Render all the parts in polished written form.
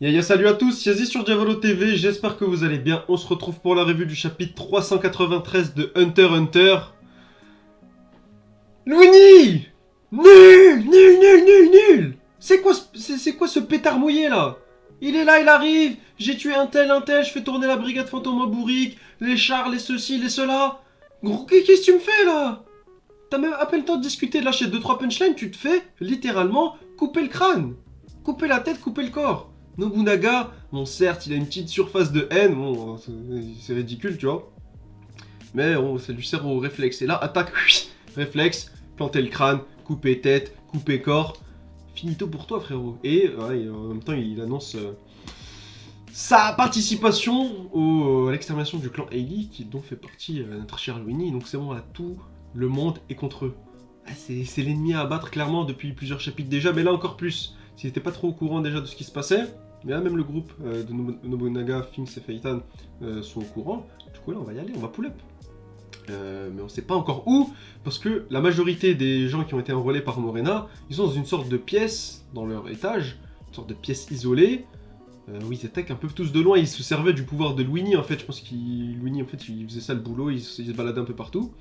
Salut à tous, Yazi sur Diavolo TV, j'espère que vous allez bien. On se retrouve pour la revue du chapitre 393 de Hunter x Hunter. Louigny! Nul! C'est quoi ce pétard mouillé là? Il est là, il arrive, j'ai tué un tel, je fais tourner la brigade fantomabourique, les chars, les ceci, les cela. Gros, qu'est-ce que tu me fais là? T'as même à peine le temps de discuter, de lâcher 2-3 punchlines, tu te fais littéralement couper le crâne. Couper la tête, couper le corps. Nobunaga, bon certes il a une petite surface de haine, bon c'est ridicule tu vois. Mais ça lui sert au réflexe. Et là, attaque, réflexe, planter le crâne, couper tête, couper corps. Finito pour toi frérot. Et en même temps il annonce sa participation à l'extermination du clan Hailey, qui dont fait partie notre cher Louigny. Donc c'est bon, là tout le monde est contre eux. Ah, c'est l'ennemi à abattre clairement depuis plusieurs chapitres déjà, mais là encore plus. S'ils n'étaient pas trop au courant déjà de ce qui se passait, mais là même le groupe de Nobunaga, Finks et Feitan sont au courant. Du coup là on va y aller, on va pull up. Mais on sait pas encore où, parce que la majorité des gens qui ont été enrôlés par Morena, ils sont dans une sorte de pièce dans leur étage, une sorte de pièce isolée, où ils attaquent un peu tous de loin. Ils se servaient du pouvoir de Louigny en fait, je pense qu'il Louigny en fait il faisait ça le boulot, il se baladait un peu partout.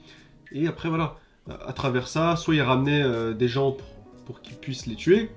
Et après voilà, à travers ça, soit il ramenait des gens pour qu'ils puissent les tuer,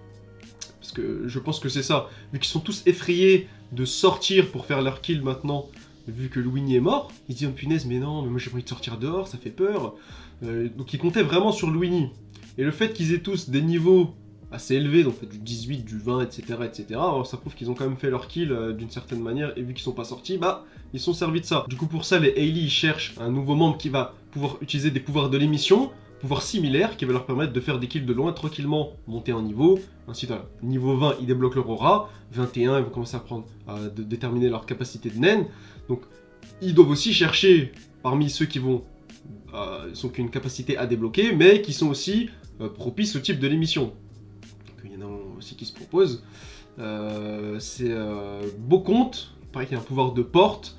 parce que je pense que c'est ça, vu qu'ils sont tous effrayés de sortir pour faire leur kill maintenant, vu que Louigny est mort, ils se disent oh, punaise mais non, mais moi j'ai pas envie de sortir dehors, ça fait peur. Donc ils comptaient vraiment sur Louigny. Et le fait qu'ils aient tous des niveaux assez élevés, donc du 18, du 20, etc., alors ça prouve qu'ils ont quand même fait leur kill d'une certaine manière, et vu qu'ils sont pas sortis, bah ils sont servis de ça. Du coup pour ça les Hailey ils cherchent un nouveau membre qui va pouvoir utiliser des pouvoirs de l'émission, pouvoirs similaires qui va leur permettre de faire des kills de loin tranquillement, monter en niveau, ainsi de suite. Niveau 20 ils débloquent leur aura, 21 ils vont commencer à déterminer leur capacité de naine, donc ils doivent aussi chercher parmi ceux qui sont qu'une capacité à débloquer, mais qui sont aussi propices au type de l'émission. Il y en a aussi qui se proposent. C'est Beauconte, pareil qu'il y a un pouvoir de porte.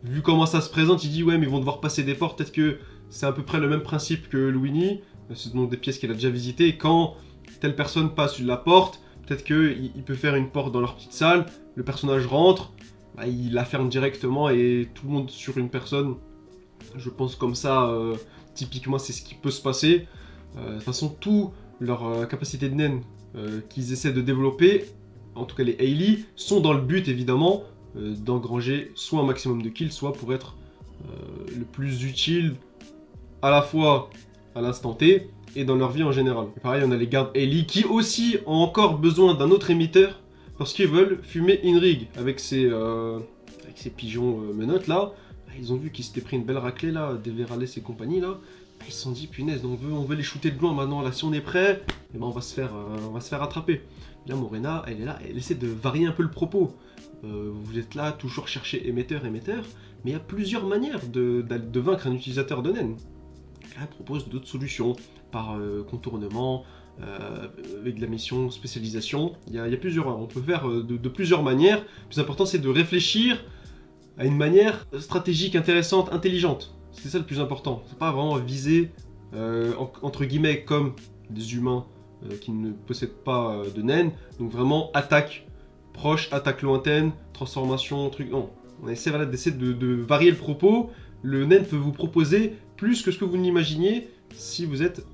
Vu comment ça se présente, il dit ouais mais ils vont devoir passer des portes, peut-être que c'est à peu près le même principe que Louigny, ce sont des pièces qu'il a déjà visitées, et quand telle personne passe la porte, peut-être qu'il peut faire une porte dans leur petite salle, le personnage rentre, bah, il la ferme directement et tout le monde sur une personne, je pense comme ça, typiquement c'est ce qui peut se passer. De toute façon, tout leur capacité de naine qu'ils essaient de développer, en tout cas les Hailey, sont dans le but évidemment d'engranger soit un maximum de kills, soit pour être le plus utile à la fois à l'instant T et dans leur vie en général. Et pareil, on a les gardes Hailey qui aussi ont encore besoin d'un autre émetteur parce qu'ils veulent fumer Inrig avec ces pigeons menottes là. Ils ont vu qu'ils s'étaient pris une belle raclée là, des Verales et compagnie là. Ils se sont dit punaise, on veut les shooter de loin maintenant là, si on est prêt, et ben on va se faire attraper. Là Morena, elle est là, elle essaie de varier un peu le propos. Vous êtes là, toujours chercher émetteur, mais il y a plusieurs manières de vaincre un utilisateur de naine. Là, elle propose d'autres solutions, par contournement, avec de la mission, spécialisation. Il y a plusieurs, on peut faire de plusieurs manières. Le plus important c'est de réfléchir à une manière stratégique, intéressante, intelligente. C'est ça le plus important. C'est pas vraiment viser, entre guillemets, comme des humains qui ne possèdent pas de naine. Donc vraiment, attaque proche, attaque lointaine, transformation, truc... Non, on essaie voilà, d'essayer de varier le propos. Le naine peut vous proposer plus que ce que vous n'imaginiez si vous êtes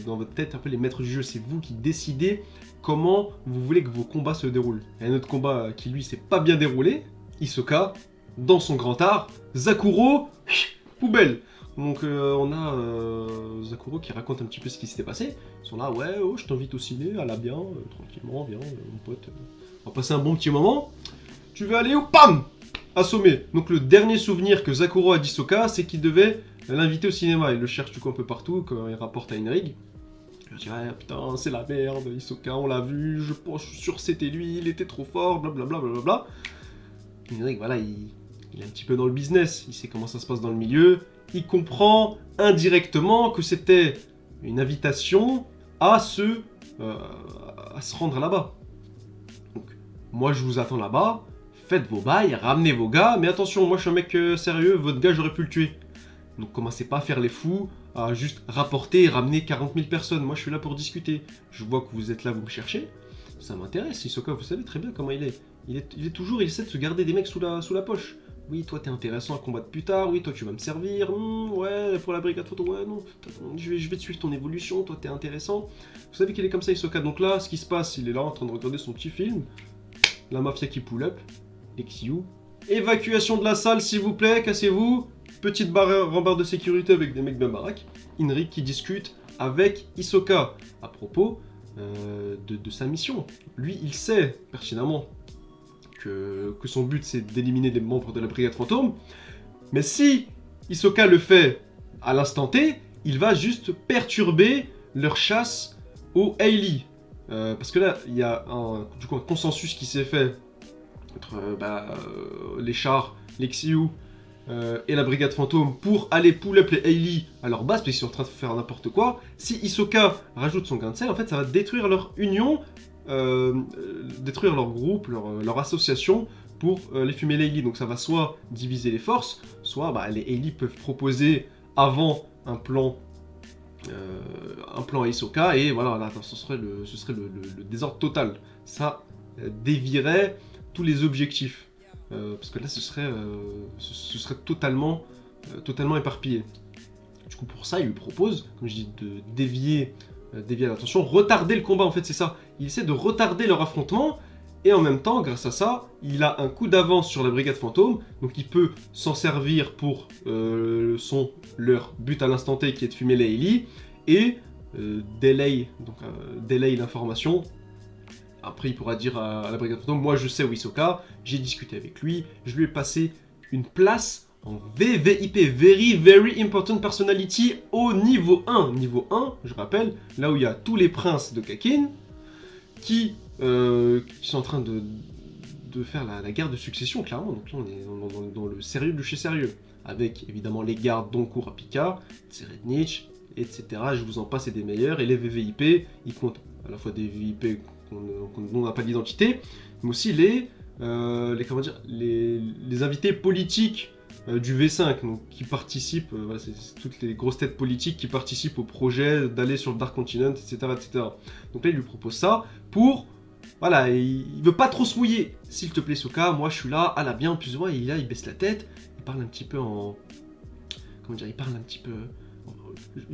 dans votre tête un peu les maîtres du jeu. C'est vous qui décidez comment vous voulez que vos combats se déroulent. Il y a un autre combat qui, lui, s'est pas bien déroulé. Hisoka, dans son grand art, Zakuro, poubelle. Donc on a Zakuro qui raconte un petit peu ce qui s'était passé. Ils sont là, ouais, oh, je t'invite au ciné, à la bien, tranquillement, viens, mon pote. On va passer un bon petit moment. Tu veux aller où? Pam! Assommé. Donc le dernier souvenir que Zakuro a d'Hisoka, c'est qu'il devait l'inviter au cinéma. Il le cherche du coup un peu partout quand il rapporte à Inrig. Il dit ouais, putain, c'est la merde, Hisoka, on l'a vu, je suis sûr que c'était lui, il était trop fort, blablabla, blablabla. Inrig, voilà, il est un petit peu dans le business, il sait comment ça se passe dans le milieu, il comprend indirectement que c'était une invitation à se rendre là-bas. Donc, moi je vous attends là-bas, faites vos bails, ramenez vos gars, mais attention, moi je suis un mec sérieux, votre gars j'aurais pu le tuer. Donc commencez pas à faire les fous, à juste rapporter et ramener 40 000 personnes, moi je suis là pour discuter. Je vois que vous êtes là, vous me cherchez, Ça m'intéresse, Hisoka, vous savez très bien comment il est. Il est toujours, il essaie de se garder des mecs sous la poche. Oui, toi t'es intéressant à combattre plus tard, oui, toi tu vas me servir, ouais, pour la brigade photo, ouais, non, je vais te suivre ton évolution, toi t'es intéressant. Vous savez qu'il est comme ça, Hisoka, donc là, ce qui se passe, il est là en train de regarder son petit film, la mafia qui pull up, Lexiu. Évacuation de la salle, s'il vous plaît, cassez-vous. Petite barre de sécurité avec des mecs bien baraques. Inrik qui discute avec Hisoka à propos de sa mission. Lui, il sait pertinemment que son but c'est d'éliminer les membres de la brigade fantôme. Mais si Hisoka le fait à l'instant T, il va juste perturber leur chasse aux Hailey. Parce que là, il y a un consensus qui s'est fait entre les chars, les Xiu et la brigade fantôme pour aller pull up les Hailey à leur base, parce qu'ils sont en train de faire n'importe quoi. Si Hisoka rajoute son grain de sel, en fait, ça va détruire leur union, détruire leur groupe, leur association pour les fumer les Hailey. Donc ça va soit diviser les forces, soit les Hailey peuvent proposer avant un plan à Hisoka, et voilà, là, ce serait le désordre total. Ça dévierait tous les objectifs. Parce que là, ce serait totalement éparpillé. Du coup, pour ça, il lui propose, comme je dis, de dévier l'attention, retarder le combat, en fait, c'est ça. Il essaie de retarder leur affrontement, et en même temps, grâce à ça, il a un coup d'avance sur la brigade fantôme, donc il peut s'en servir pour leur but à l'instant T, qui est de fumer les Hailey, et delay l'information. Après, il pourra dire à la brigade fantôme, moi je sais où Hisoka, j'ai discuté avec lui, je lui ai passé une place en VVIP, Very Very Important Personality, au niveau 1. Niveau 1, je rappelle, là où il y a tous les princes de Kakin, qui sont en train de faire la guerre de succession, clairement. Donc là, on est dans le sérieux de chez sérieux. Avec, évidemment, les gardes, dont Kurapika, Tserednich, etc. Je vous en passe, et des meilleurs. Et les VVIP, ils comptent à la fois des VVIP dont on n'a pas d'identité, mais aussi les invités politiques du V5, donc, qui participent, c'est toutes les grosses têtes politiques qui participent au projet d'aller sur le Dark Continent, etc., etc. Donc là, il lui propose ça pour... Voilà, il veut pas trop se mouiller. S'il te plaît, Soka, moi je suis là, à la bien, en plus moi, il baisse la tête, il parle un petit peu en... Comment dire, il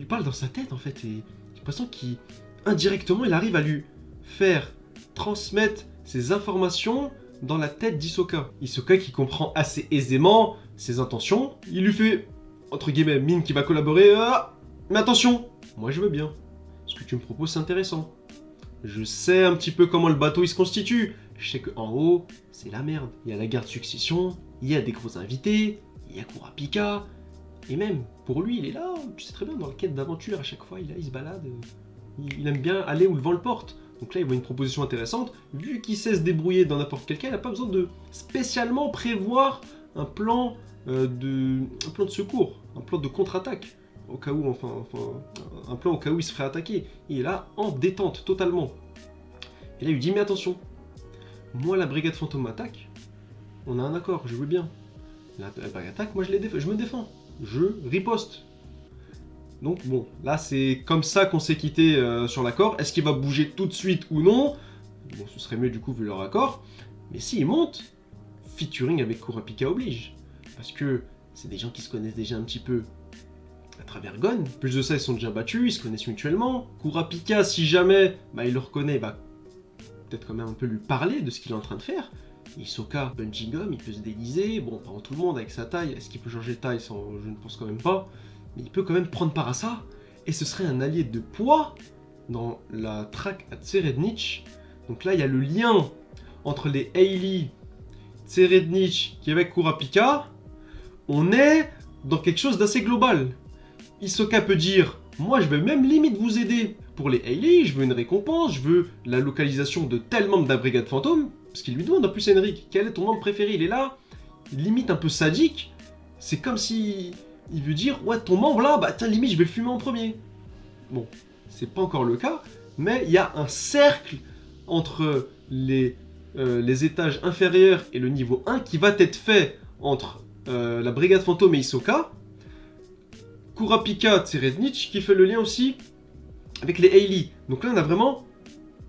parle dans sa tête, en fait, et j'ai l'impression qu'indirectement, il arrive à lui faire transmettre ses informations dans la tête d'Hisoka. Hisoka qui comprend assez aisément ses intentions, il lui fait, entre guillemets, mine qui va collaborer, mais attention, moi je veux bien. Ce que tu me proposes, c'est intéressant. Je sais un petit peu comment le bateau il se constitue. Je sais qu'en haut, c'est la merde. Il y a la garde succession, il y a des gros invités, il y a Kurapika, et même, pour lui, il est là, tu sais très bien, dans la quête d'aventure, à chaque fois, il se balade, il aime bien aller où le vent le porte. Donc là, il voit une proposition intéressante. Vu qu'il sait se débrouiller dans n'importe quel cas, il n'a pas besoin de spécialement prévoir un plan de secours, un plan de contre-attaque, au cas où, un plan au cas où il se ferait attaquer. Il est là en détente, totalement. Et là, il lui dit, mais attention, moi, la brigade fantôme attaque, on a un accord, je veux bien. La brigade attaque, moi, je me défends, je riposte. Donc bon, là c'est comme ça qu'on s'est quitté sur l'accord. Est-ce qu'il va bouger tout de suite ou non? Bon, ce serait mieux du coup vu leur accord. Mais s'il monte, featuring avec Kurapika oblige. Parce que c'est des gens qui se connaissent déjà un petit peu à travers Gon. Plus de ça, ils sont déjà battus, ils se connaissent mutuellement. Kurapika, si jamais il le reconnaît, peut-être quand même un peu lui parler de ce qu'il est en train de faire. Hisoka, Bungee Gum, il peut se déguiser. Bon, pas en tout le monde avec sa taille. Est-ce qu'il peut changer de taille? Je ne pense quand même pas. Mais il peut quand même prendre part à ça, et ce serait un allié de poids dans la traque à Tserednich. Donc là, il y a le lien entre les Hailey, Tserednich qui est avec Kurapika. On est dans quelque chose d'assez global. Hisoka peut dire, moi je vais même limite vous aider pour les Hailey, je veux une récompense, je veux la localisation de tel membre de la brigade fantôme, parce qu'il lui demande en plus Henrik, quel est ton membre préféré? Il est là, limite un peu sadique, c'est comme si... Il veut dire, ouais, ton membre là, tiens, limite, je vais le fumer en premier. Bon, c'est pas encore le cas, mais il y a un cercle entre les étages inférieurs et le niveau 1 qui va être fait entre la brigade fantôme et Hisoka. Kurapika, Tserednich qui fait le lien aussi avec les Hailey. Donc là, on a vraiment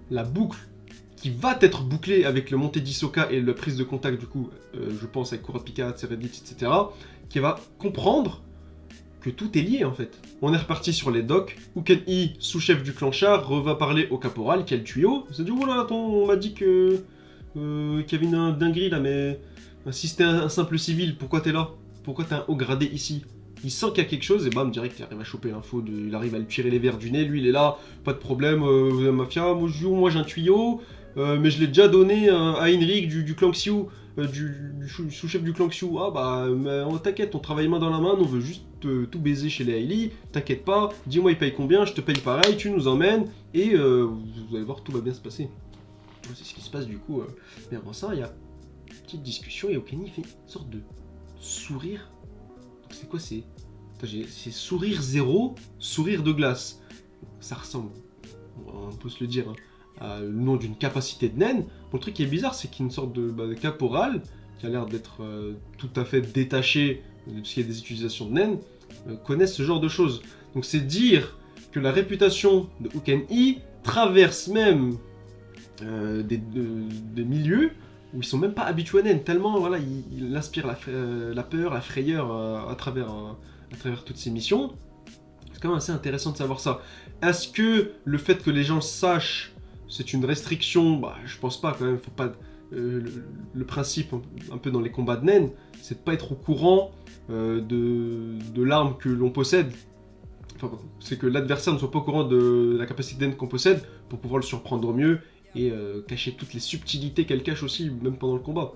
la boucle qui va être bouclé avec le montée d'Hisoka et la prise de contact, du coup, je pense avec Kurapika, Tseredit, etc., qui va comprendre que tout est lié, en fait. On est reparti sur les docks, Uken-I, sous-chef du clan Char, va parler au caporal, qui a le tuyau. Il s'est dit, oh là, attends, on m'a dit que qu'il y avait une dinguerie, là, mais si c'était un simple civil, pourquoi t'es là? Pourquoi t'es un haut gradé ici? Il sent qu'il y a quelque chose, et bam, direct, il arrive à choper l'info, il arrive à lui tirer les verres du nez, lui, il est là, pas de problème, mafia, moi j'ai un tuyau, mais je l'ai déjà donné à Henrik du clan Xiu, du sous-chef du clan Xiu. Ah bah, t'inquiète, on travaille main dans la main, on veut juste tout baiser chez les Hailey, t'inquiète pas, dis-moi il paye combien, je te paye pareil, tu nous emmènes, et vous allez voir, tout va bien se passer. C'est ce qui se passe du coup, mais avant ça, il y a une petite discussion, et Okeni fait une sorte de sourire. C'est quoi, c'est sourire zéro, sourire de glace. Ça ressemble, on peut se le dire, hein, le nom d'une capacité de naine. Bon, le truc qui est bizarre, c'est qu'il y a une sorte de caporal qui a l'air d'être tout à fait détaché de ce qui est des utilisations de naines, connaissent ce genre de choses. Donc c'est dire que la réputation de Uken-I traverse même des milieux où ils sont même pas habitués à naines, tellement voilà, il inspire la peur, la frayeur à travers toutes ces missions. C'est quand même assez intéressant de savoir ça. Est-ce que le fait que les gens le sachent, c'est une restriction? Bah, je pense pas quand même, faut pas... le principe, un peu dans les combats de naines, c'est de pas être au courant de l'arme que l'on possède. Enfin, c'est que l'adversaire ne soit pas au courant de la capacité de naine qu'on possède pour pouvoir le surprendre au mieux et cacher toutes les subtilités qu'elle cache aussi, même pendant le combat.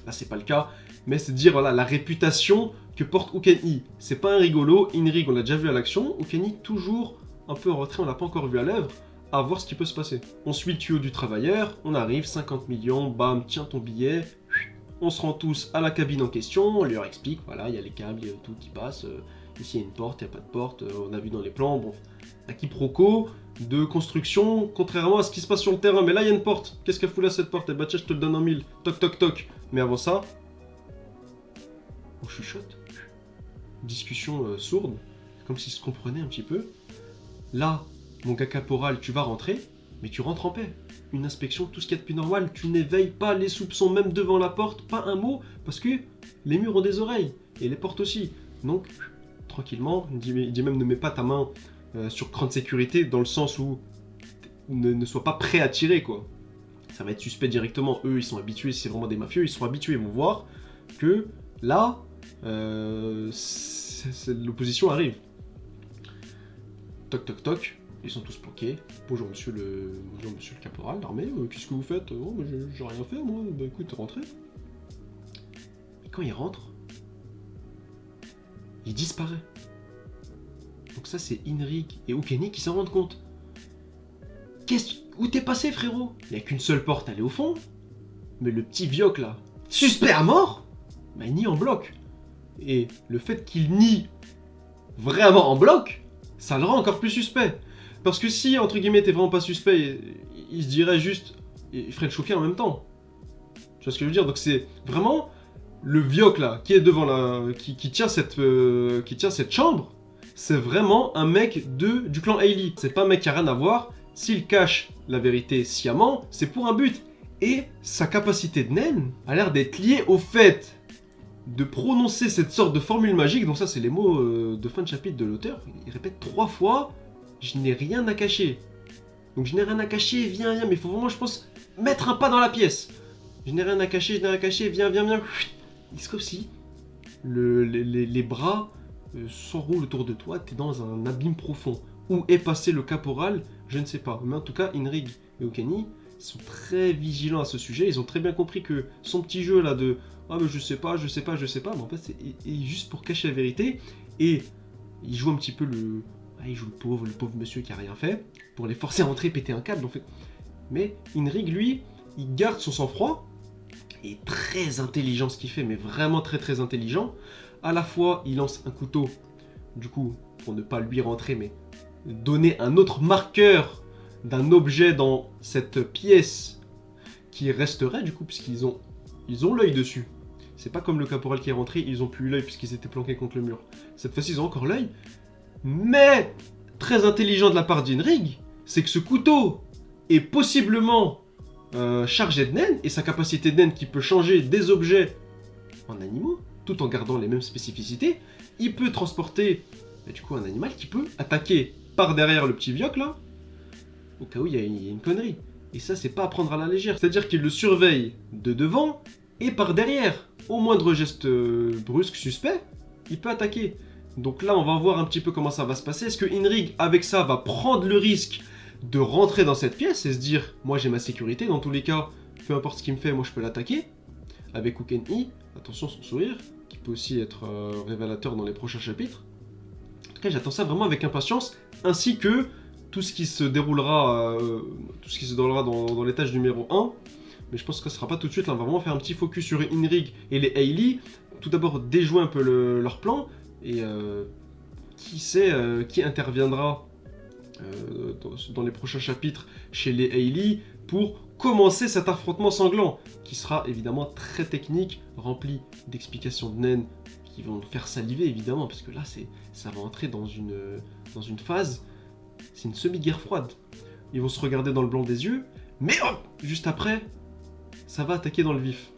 Là, c'est pas le cas, mais c'est de dire, voilà, la réputation que porte Uken-I. C'est pas un rigolo, Henrik, on l'a déjà vu à l'action, Uken-I, toujours un peu en retrait, on l'a pas encore vu à l'œuvre, à voir ce qui peut se passer. On suit le tuyau du travailleur, on arrive, 50 millions, bam, tiens ton billet, on se rend tous à la cabine en question, on leur explique, voilà, il y a les câbles, il y a tout qui passe, ici il y a une porte, il n'y a pas de porte, on a vu dans les plans, bon, un quiproquo de construction, contrairement à ce qui se passe sur le terrain. Mais là, il y a une porte. Qu'est-ce qu'elle fout là, cette porte? Eh bah tiens, je te le donne en 1000. Toc, toc, toc. Mais avant ça, on chuchote. Discussion sourde, comme s'ils se comprenaient un petit peu. Là, mon gars caporal, tu vas rentrer, mais tu rentres en paix. Une inspection, tout ce qu'il y a de plus normal. Tu n'éveilles pas les soupçons, même devant la porte, pas un mot, parce que les murs ont des oreilles, et les portes aussi. Donc, tranquillement, il dit même ne mets pas ta main sur cran de sécurité, dans le sens où ne sois pas prêt à tirer, quoi. Ça va être suspect directement. Eux, ils sont habitués, c'est vraiment des mafieux, ils sont habitués, ils vont voir que là, l'opposition arrive. Toc, toc, toc, ils sont tous bloqués. Bonjour monsieur le caporal d'armée, qu'est-ce que vous faites? Oh, mais j'ai rien fait, moi. Bah écoute, rentrez. Et quand il rentre, il disparaît. Donc ça, c'est Henrik et Uken-I qui s'en rendent compte. Où t'es passé, frérot? Il n'y a qu'une seule porte, elle est au fond. Mais le petit Vioc, là, suspect à mort, bah, il nie en bloc. Et le fait qu'il nie vraiment en bloc, ça le rend encore plus suspect. Parce que si, entre guillemets, t'es vraiment pas suspect, il se dirait juste... Il ferait le choquer en même temps. Tu vois ce que je veux dire? Donc c'est vraiment le Vioc, là, qui est devant la... qui tient cette chambre. C'est vraiment un mec du clan Hailey. C'est pas un mec qui a rien à voir. S'il cache la vérité sciemment, c'est pour un but. Et sa capacité de naine a l'air d'être liée au fait de prononcer cette sorte de formule magique. Donc ça, c'est les mots de fin de chapitre de l'auteur. Il répète 3 fois « Je n'ai rien à cacher ». Donc je n'ai rien à cacher, viens, mais il faut vraiment, je pense, mettre un pas dans la pièce. Je n'ai rien à cacher, viens. C'est comme si les bras... s'enroule autour de toi, t'es dans un abîme profond. Où est passé le caporal, je ne sais pas. Mais en tout cas, Henrik et Uken-I sont très vigilants à ce sujet. Ils ont très bien compris que son petit jeu là de « Ah mais je sais pas », mais en fait c'est juste pour cacher la vérité. Et il joue un petit peu il joue le pauvre monsieur qui a rien fait, pour les forcer à entrer, péter un câble en fait. Mais Henrik, lui, il garde son sang-froid, et très intelligent ce qu'il fait, mais vraiment très très intelligent. À la fois, il lance un couteau, du coup, pour ne pas lui rentrer, mais donner un autre marqueur d'un objet dans cette pièce qui resterait, du coup, puisqu'ils ont l'œil dessus. C'est pas comme le caporal qui est rentré, ils ont plus l'œil puisqu'ils étaient planqués contre le mur. Cette fois-ci, ils ont encore l'œil. Mais, très intelligent de la part d'Henrik, c'est que ce couteau est possiblement chargé de naine, et sa capacité de naine qui peut changer des objets en animaux, tout en gardant les mêmes spécificités, il peut transporter du coup un animal qui peut attaquer par derrière le petit Vioc là, au cas où il y a une connerie. Et ça, c'est pas à prendre à la légère. C'est-à-dire qu'il le surveille de devant et par derrière. Au moindre geste brusque, suspect, il peut attaquer. Donc là, on va voir un petit peu comment ça va se passer. Est-ce que Inrig, avec ça, va prendre le risque de rentrer dans cette pièce et se dire, moi j'ai ma sécurité, dans tous les cas, peu importe ce qu'il me fait, moi je peux l'attaquer. Avec Uken-I, attention son sourire, qui peut aussi être révélateur dans les prochains chapitres. En tout cas, j'attends ça vraiment avec impatience, ainsi que tout ce qui se déroulera, dans l'étage numéro 1. Mais je pense que ce sera pas tout de suite, là on va vraiment faire un petit focus sur Inrig et les Hailey. Tout d'abord déjouer un peu leur plan, et qui sait qui interviendra dans les prochains chapitres chez les Hailey pour commencer cet affrontement sanglant, qui sera évidemment très technique, rempli d'explications de naines qui vont nous faire saliver évidemment, parce que là ça va entrer dans une phase, c'est une semi-guerre froide. Ils vont se regarder dans le blanc des yeux, mais hop, juste après, ça va attaquer dans le vif.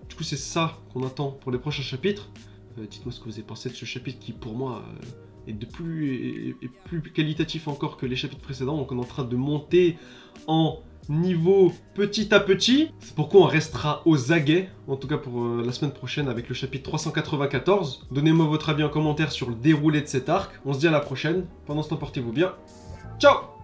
Du coup, c'est ça qu'on attend pour les prochains chapitres. Dites-moi ce que vous avez pensé de ce chapitre qui, pour moi, est plus qualitatif encore que les chapitres précédents. Donc, on est en train de monter en niveau petit à petit. C'est pourquoi on restera aux aguets, en tout cas pour la semaine prochaine avec le chapitre 394. Donnez-moi votre avis en commentaire sur le déroulé de cet arc. On se dit à la prochaine. Pendant ce temps, portez-vous bien. Ciao!